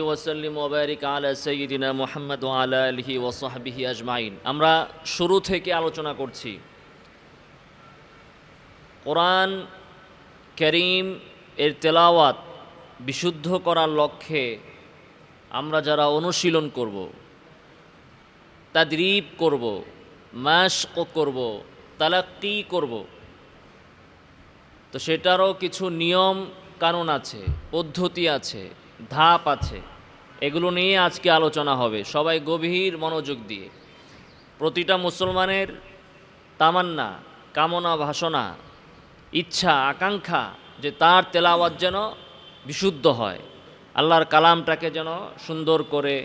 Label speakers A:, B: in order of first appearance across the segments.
A: ওয়াসাল্লিম ওয়া বারিক আলা সাইয়্যিদিনা মুহাম্মদ ওয়া আলা আলিহি ওয়া সাহবিহি আজমাইন। আমরা শুরু থেকে আলোচনা করছি কোরআন কারীম এর তেলাওয়াত বিশুদ্ধ করার লক্ষ্যে আমরা যারা অনুশীলন করব, তাদরিব করব, মাশক করব, তালাক্কি করব, তো সেটারও কিছু নিয়ম কানুন আছে, পদ্ধতি আছে, ধাপ আছে। এগুলো নিয়ে আজকে আলোচনা হবে। সবাই গভীর মনোযোগ দিয়ে। প্রতিটা মুসলমানের তামান্না, কামনা, বাসনা, ইচ্ছা, আকাঙ্ক্ষা যে তার তেলাওয়াত যেন বিশুদ্ধ হয়, আল্লাহর কালামটাকে যেন সুন্দর করে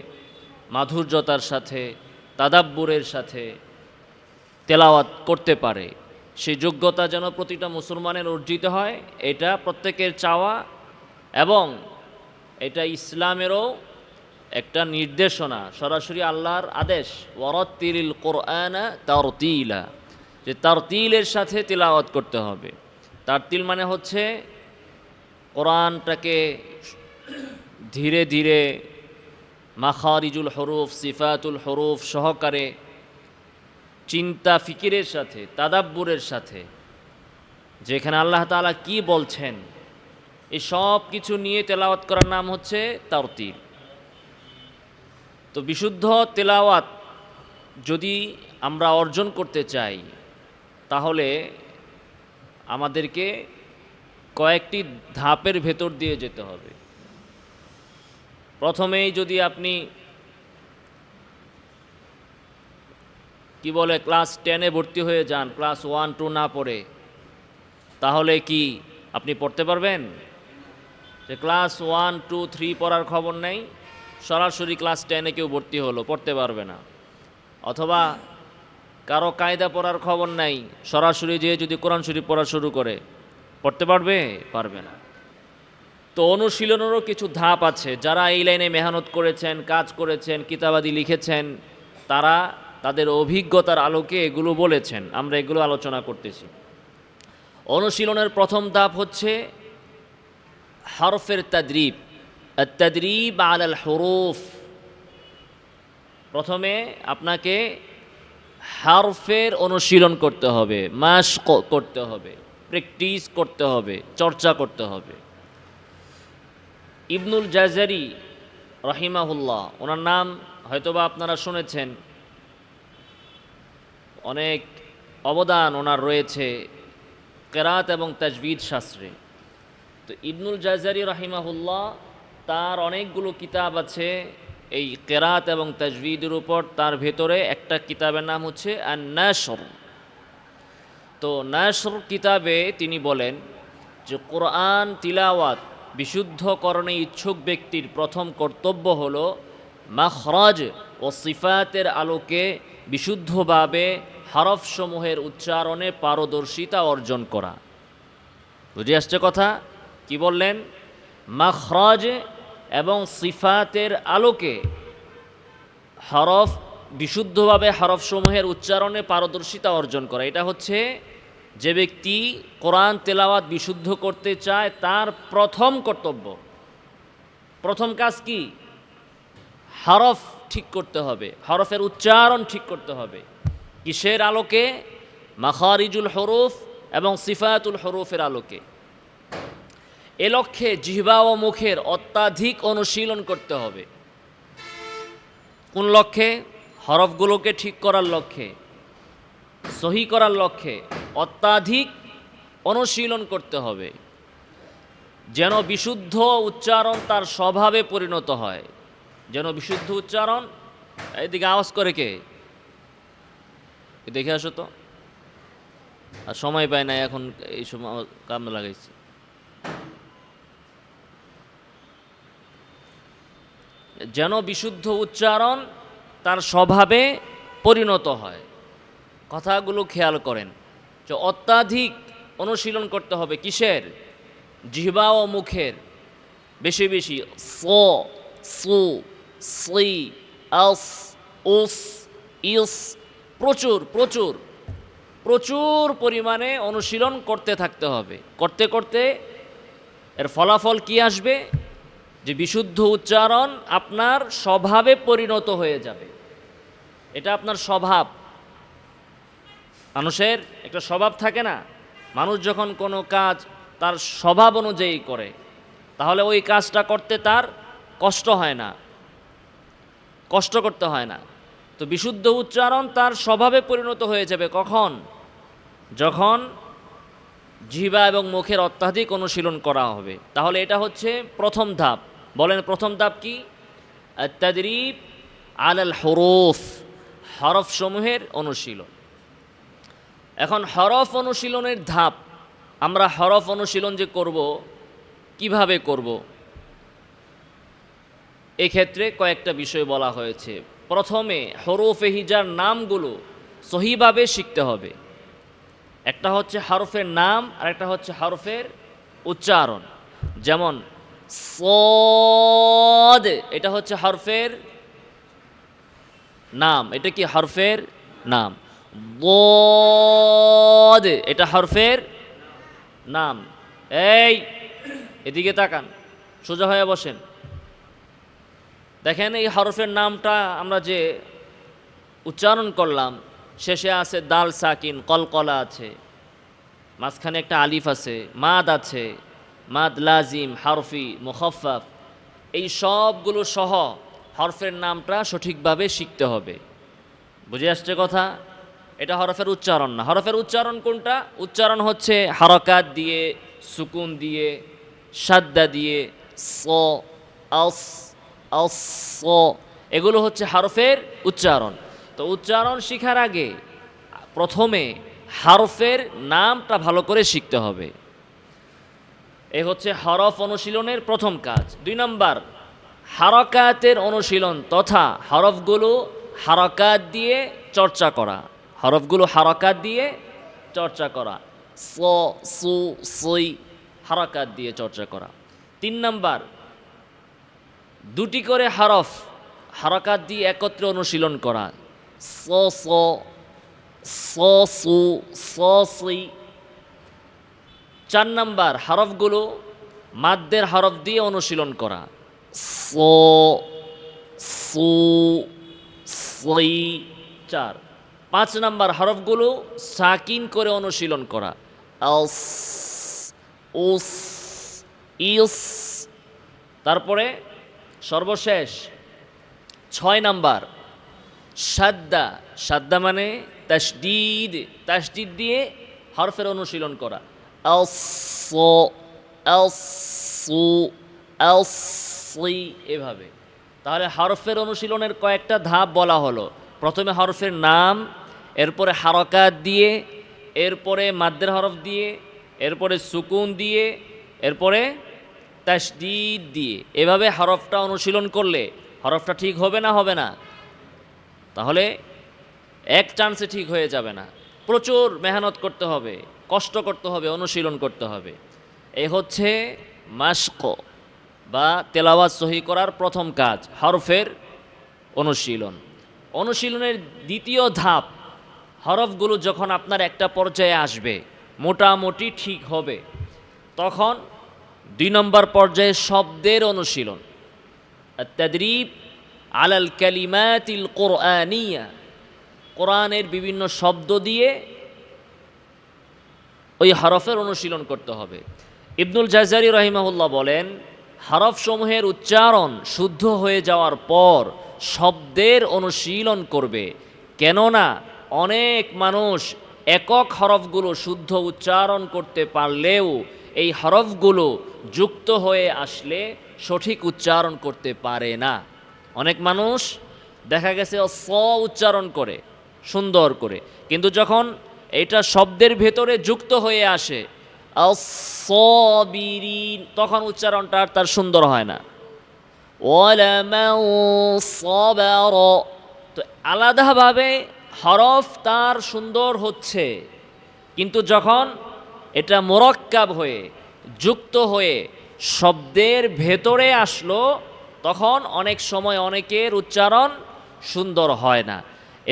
A: মাধুর্যতার সাথে, তাদাব্বুরের সাথে তেলাওয়াত করতে পারে, সেই যোগ্যতা যেন প্রতিটা মুসলমানের অর্জিত হয়, এটা প্রত্যেকের চাওয়া এবং এটা ইসলামেরও একটা নির্দেশনা, সরাসরি আল্লাহর আদেশ, ওয়ারাত্তিলিল কোরআনা তারতিলা, যে তারতিলের সাথে তিলাওয়াত করতে হবে। তারতিল মানে হচ্ছে কোরআনটাকে ধীরে ধীরে মাখারিজুল হরুফ, সিফাতুল হরুফ সহকারে চিন্তা ফিকিরের সাথে, তাদাব্বুরের সাথে, যেখানে আল্লাহ তাআলা কি বলছেন এই সব কিছু নিয়ে তেলাওয়াত করার নাম হচ্ছে তারতিল। তো বিশুদ্ধ তেলাওয়াত যদি আমরা অর্জন করতে চাই, তাহলে আমাদেরকে কয়েকটি ধাপের ভেতর দিয়ে যেতে হবে। প্রথমেই যদি আপনি ক্লাস 10-এ ভর্তি হয়ে যান, ক্লাস 1-2 না পড়ে, তাহলে কি আপনি পড়তে পারবেন? যে ক্লাস 1-2-3 পড়ার খবর নেই, সরাসরি ক্লাস 10-এ কেউ ভর্তি হলো, পড়তে পারবে না। অথবা কারো কায়দা পড়ার খবর নাই, সরাসরি যেয়ে যদি কোরআন শরীফ পড়া শুরু করে, পড়তে পারবে না। তো অনুশীলনেরও কিছু ধাপ আছে। যারা এই লাইনে মেহনত করেছেন, কাজ করেছেন, কিতাবাদি লিখেছেন, তারা তাদের অভিজ্ঞতার আলোকে এগুলো বলেছেন। আমরা এগুলো আলোচনা করতেছি। অনুশীলনের প্রথম ধাপ হচ্ছে হরফের তাদরিব, আত-তাদরিব আলাল হুরুফ। প্রথমে আপনাকে হরফের অনুশীলন করতে হবে, মাশক করতে হবে, প্র্যাকটিস করতে হবে, চর্চা করতে হবে। ইবনুল জাজারি রাহিমাহুল্লাহ, ওনার নাম হয়তোবা আপনারা শুনেছেন, অনেক অবদান ওনার রয়েছে কেরাত এবং তাজবিদ শাস্ত্রে। তো ইবনুল জাজারি রাহিমাহুল্লাহ, তার অনেকগুলো কিতাব আছে এই কেরাত এবং তাজবিদের উপর। তার ভেতরে একটা কিতাবের নাম হচ্ছে আন-নাশর। তো নাশর কিতাবে তিনি বলেন যে কোরআন তিলাওয়াত বিশুদ্ধকরণে ইচ্ছুক ব্যক্তির প্রথম কর্তব্য হলো মাখরাজ ও সিফাতের আলোকে বিশুদ্ধভাবে হরফসমূহের উচ্চারণে পারদর্শিতা অর্জন করা। বুঝে আসছে কথা? কি বললেন? মাখরাজ এবং সিফাতের আলোকে বিশুদ্ধভাবে হরফসমূহের উচ্চারণে পারদর্শিতা অর্জন করা। এটা হচ্ছে যে ব্যক্তি কোরআন তেলাওয়াত বিশুদ্ধ করতে চায় তার প্রথম কর্তব্য, প্রথম কাজ কি? হরফ ঠিক করতে হবে, হরফের উচ্চারণ ঠিক করতে হবে। কিসের আলোকে? মাখারিজুল হরুফ এবং সিফাতুল হরুফের আলোকে। এ লক্ষ্যে জিহ্বা ও মুখের অত্যাধিক অনুশীলন করতে হবে। কোন লক্ষ্যে? হরফগুলোকে ঠিক করার লক্ষ্যে, সহি করার লক্ষ্যে অত্যাধিক অনুশীলন করতে হবে, যেন বিশুদ্ধ উচ্চারণ তার স্বভাবে পরিণত হয়। যেন বিশুদ্ধ উচ্চারণ। এদিকে আওয়াজ করে কে? দেখে আসো তো। আর সময় পায় না এখন, এই সময় কাম লাগাইছি। যেন বিশুদ্ধ উচ্চারণ তার স্বভাবে পরিণত হয়। কথাগুলো খেয়াল করেন যে অত্যাধিক অনুশীলন করতে হবে। কিসের? জিহ্বা ও মুখের। বেশি বেশি সো, সু, সি, আস, উস, ইস, প্রচুর প্রচুর প্রচুর পরিমাণে অনুশীলন করতে থাকতে হবে। করতে করতে এর ফলাফল কি আসবে? যে বিশুদ্ধ উচ্চারণ আপনার স্বভাবে পরিণত হয়ে যাবে। এটা আপনার স্বভাব। মানুষের একটা স্বভাব থাকে না, মানুষ যখন কোনো কাজ তার স্বভাব অনুযায়ী করে তাহলে ওই কাজটা করতে তার কষ্ট হয় না, কষ্ট করতে হয় না। তো বিশুদ্ধ উচ্চারণ তার স্বভাবে পরিণত হয়ে যাবে কখন? যখন জিহ্বা এবং মুখের অত্যাধিক অনুশীলন করা হবে। তাহলে এটা হচ্ছে প্রথম ধাপ। বলেন প্রথম ধাপ কি? আত-তাদরিব আলাল হুরুফ, হরফ সমূহের অনুশীলন। এখন হরফ অনুশীলনের ধাপ, আমরা হরফ অনুশীলন যে করব, কিভাবে করব, এক্ষেত্রে কয়েকটা বিষয় বলা হয়েছে। প্রথমে হরফে হিজার নামগুলো সহিভাবে শিখতে হবে। একটা হচ্ছে হরফের নাম আর একটা হচ্ছে হরফের উচ্চারণ। যেমন সদ, এটা হচ্ছে হরফের নাম, এটা কি হরফের নাম। বদ, এটা হরফের নাম। এই এদিকে তাকান, সোজা হয়ে বসেন। দেখেন এই হরফের নামটা আমরা যে উচ্চারণ করলাম, শেষে আছে দাল সাকিন, কলকলা আছে, মাঝখানে একটা আলিফ আছে, মাদ আছে, মাদ লাজিম, হারফি, মুখাফফাফ, এই সবগুলো সহ হরফের নামটা সঠিকভাবে শিখতে হবে। বুঝে আসছে কথা? এটা হরফের উচ্চারণ না। হরফের উচ্চারণ কোনটা? উচ্চারণ হচ্ছে হারকাত দিয়ে, সুকুন দিয়ে, সাদ্দা দিয়ে, স, আস, আস, এগুলো হচ্ছে হরফের উচ্চারণ। তো উচ্চারণ শেখার আগে প্রথমে হরফের নামটা ভালো করে শিখতে হবে। এই হচ্ছে হরফ অনুশীলনের প্রথম কাজ। 2 নম্বর, হারকাতের অনুশীলন তথা হরফগুলো হারকাত দিয়ে চর্চা করা। হরফগুলো হারকাত দিয়ে চর্চা করা, স, সু, সই, হারকাত দিয়ে চর্চা করা। 3 নম্বর, 2টি করে হরফ হারকাত দিয়ে একত্রে অনুশীলন করা, স, স, স, সু, স, সই। 4 নম্বর, হরফগুলো মাদ্দের হরফ দিয়ে অনুশীলন করা, স, সু, সই, 4। 5 নম্বর, হরফগুলো সাকিন করে অনুশীলন করা, আস, উস, ইস। তারপরে সর্বশেষ 6 নম্বর, সাদ্দা। সাদ্দা মানে তাসদিদ, তাসদিদ দিয়ে হরফের অনুশীলন করা, আস, আস, সু, আস, সি, এভাবে। তাহলে হরফের অনুশীলনের কয়েকটা ধাপ বলা হলো। প্রথমে হরফের নাম, এরপরে হারকাত দিয়ে, এরপরে মাদ্দের হরফ দিয়ে, এরপরে সুকুন দিয়ে, এরপরে তাসদিদ দিয়ে। এভাবে হরফটা অনুশীলন করলে হরফটা ঠিক হবে না? হবে না? তাহলে এক চান্সে ঠিক হয়ে যাবে না, প্রচুর মেহনত করতে হবে, কষ্ট করতে হবে, অনুশীলন করতে হবে। এই হচ্ছে মাশক বা তেলাওয়াত সহি করার প্রথম কাজ, হরফের অনুশীলন। অনুশীলনের দ্বিতীয় ধাপ, হরফগুলো যখন আপনার একটা পর্যায়ে আসবে, মোটামুটি ঠিক হবে, তখন 2 নম্বর পর্যায়ে শব্দের অনুশীলন, আত-তাদরিব আলাল কালিমাতিল কুরআনিয়া। কোরআনের বিভিন্ন শব্দ দিয়ে ওই হরফের অনুশীলন করতে হবে। ইবনুল জাজারি রাহিমাহুল্লাহ বলেন, হরফসমূহের উচ্চারণ শুদ্ধ হয়ে যাওয়ার পর শব্দের অনুশীলন করবে, কেননা অনেক মানুষ একক হরফগুলো শুদ্ধ উচ্চারণ করতে পারলেও এই হরফগুলো যুক্ত হয়ে আসলে সঠিক উচ্চারণ করতে পারে না। অনেক মানুষ দেখা গেছে স উচ্চারণ করে সুন্দর করে, কিন্তু যখন এটা শব্দের ভেতরে যুক্ত হয়ে আসে আস-সাবিরিন, তখন উচ্চারণটা আর তার সুন্দর হয় না। ওয়ালামান সাবার, তো আলাদাভাবে হরফ তার সুন্দর হচ্ছে, কিন্তু যখন এটা মুরাক্কাব হয়ে যুক্ত হয়ে শব্দের ভেতরে আসলো, তখন অনেক সময় অনেকের উচ্চারণ সুন্দর হয় না।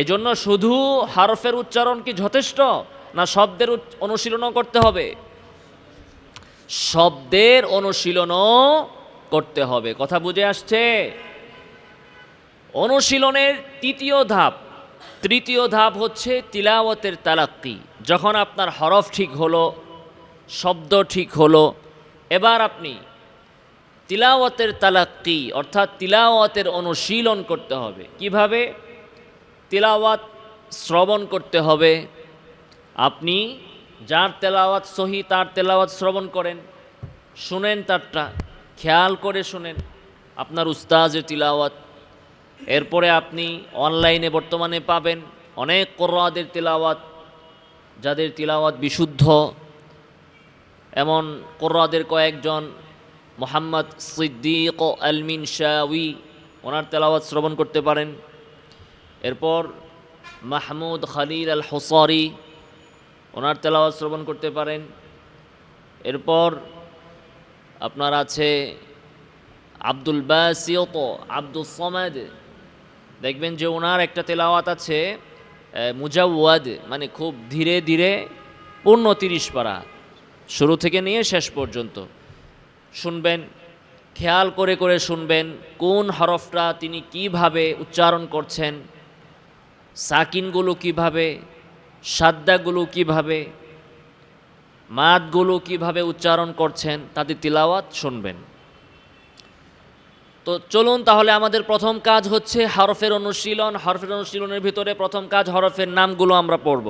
A: এজন্য শুধু হরফের উচ্চারণ কি যথেষ্ট, না শব্দের অনুশীলনও করতে হবে? শব্দের অনুশীলনও করতে হবে। কথা বুঝে আসছে? অনুশীলনের তৃতীয় ধাপ হচ্ছে তিলাওয়াতের তালাক্কি। যখন আপনার হরফ ঠিক হলো, শব্দ ঠিক হলো, এবার আপনি তিলাওয়াতের তালাক্কি অর্থাৎ তিলাওয়াতের অনুশীলন করতে হবে। কিভাবে? তিলাওয়াত শ্রবণ করতে হবে। আপনি যার তেলাওয়াত সহি তার তেলাওয়াত শ্রবণ করেন, শুনেন, তারটা খেয়াল করে শুনেন আপনার উস্তাজের তিলাওয়াত। এরপরে আপনি অনলাইনে বর্তমানে পাবেন অনেক কোরআদের তিলাওয়াত, যাদের তিলাওয়াত বিশুদ্ধ। এমন কোরআদের কয়েকজন মোহাম্মদ সিদ্দিক আল মিনশাওয়ি, ওনার তেলাওয়াত শ্রবণ করতে পারেন। এরপর মাহমুদ খলিল আল হুসারি, ওনার তেলাওয়াত শ্রবণ করতে পারেন। এরপর আপনার আছে আব্দুল বাসিত আব্দুল সমাদ, দেখবেন যে ওনার একটা তেলাওয়াত আছে মুজাওয়াদ, মানে খুব ধীরে ধীরে পূর্ণ 30 পারা, শুরু থেকে নিয়ে শেষ পর্যন্ত শুনবেন, খেয়াল করে করে শুনবেন কোন হরফটা তিনি কিভাবে উচ্চারণ করছেন, সাকিনগুলো কিভাবে, সাদ্দাগুলো কিভাবে, মাদগুলো কিভাবে উচ্চারণ করছেন, তাদের তিলাওয়াত শুনবেন। তো চলুন তাহলে আমাদের প্রথম কাজ হচ্ছে হরফের অনুশীলন। হরফের অনুশীলনের ভিতরে প্রথম কাজ হরফের নামগুলো আমরা পড়ব।